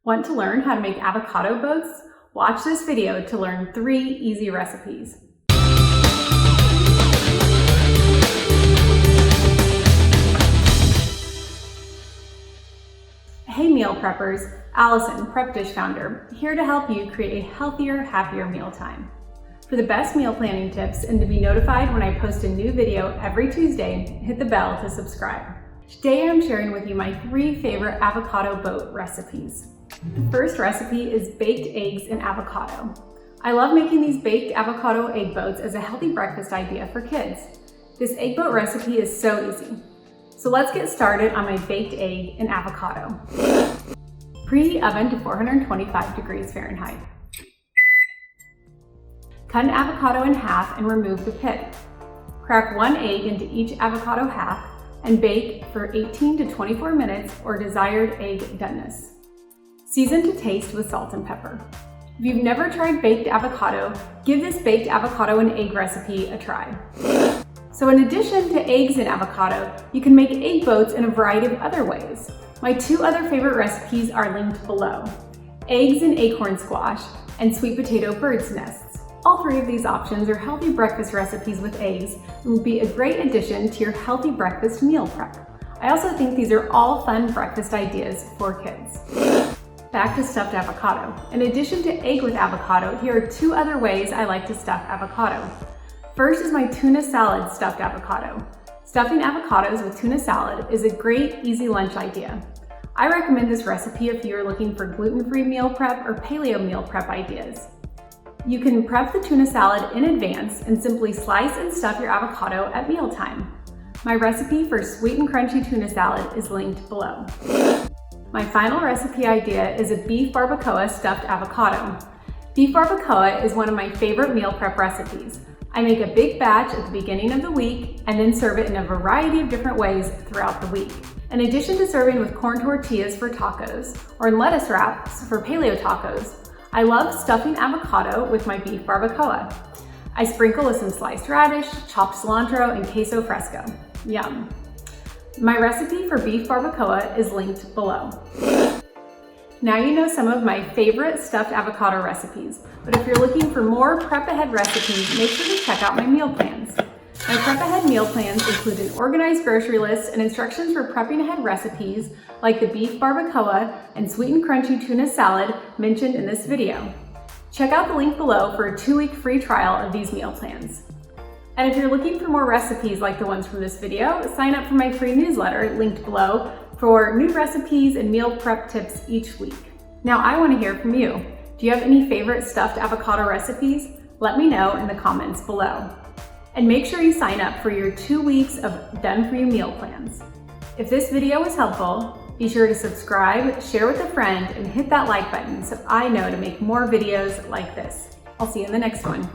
Want to learn how to make avocado boats? Watch this video to learn 3 easy recipes. Hey meal preppers, Allison, Prep Dish Founder, here to help you create a healthier, happier mealtime. For the best meal planning tips and to be notified when I post a new video every Tuesday, hit the bell to subscribe. Today I'm sharing with you my 3 favorite avocado boat recipes. The first recipe is baked eggs in avocado. I love making these baked avocado egg boats as a healthy breakfast idea for kids. This egg boat recipe is so easy. So let's get started on my baked egg in avocado. Preheat oven to 425 degrees Fahrenheit. Cut an avocado in half and remove the pit. Crack 1 egg into each avocado half and bake for 18 to 24 minutes or desired egg doneness. Season to taste with salt and pepper. If you've never tried baked avocado, give this baked avocado and egg recipe a try. So in addition to eggs and avocado, you can make egg boats in a variety of other ways. My 2 other favorite recipes are linked below: eggs and acorn squash and sweet potato bird's nests. All 3 of these options are healthy breakfast recipes with eggs and will be a great addition to your healthy breakfast meal prep. I also think these are all fun breakfast ideas for kids. Back to stuffed avocado. In addition to egg with avocado, here are 2 other ways I like to stuff avocado. First is my tuna salad stuffed avocado. Stuffing avocados with tuna salad is a great, easy lunch idea. I recommend this recipe if you are looking for gluten-free meal prep or paleo meal prep ideas. You can prep the tuna salad in advance and simply slice and stuff your avocado at mealtime. My recipe for sweet and crunchy tuna salad is linked below. My final recipe idea is a beef barbacoa stuffed avocado. Beef barbacoa is one of my favorite meal prep recipes. I make a big batch at the beginning of the week and then serve it in a variety of different ways throughout the week. In addition to serving with corn tortillas for tacos or in lettuce wraps for paleo tacos, I love stuffing avocado with my beef barbacoa. I sprinkle with some sliced radish, chopped cilantro, and queso fresco. Yum. My recipe for beef barbacoa is linked below. Now you know some of my favorite stuffed avocado recipes, but if you're looking for more prep ahead recipes, make sure to check out my meal plans. My prep ahead meal plans include an organized grocery list and instructions for prepping ahead recipes like the beef barbacoa and sweet and crunchy tuna salad mentioned in this video. Check out the link below for a 2-week free trial of these meal plans. And if you're looking for more recipes like the ones from this video, sign up for my free newsletter linked below for new recipes and meal prep tips each week. Now I want to hear from you. Do you have any favorite stuffed avocado recipes? Let me know in the comments below. And make sure you sign up for your 2 weeks of done-for-you meal plans. If this video was helpful, be sure to subscribe, share with a friend, and hit that like button so I know to make more videos like this. I'll see you in the next one.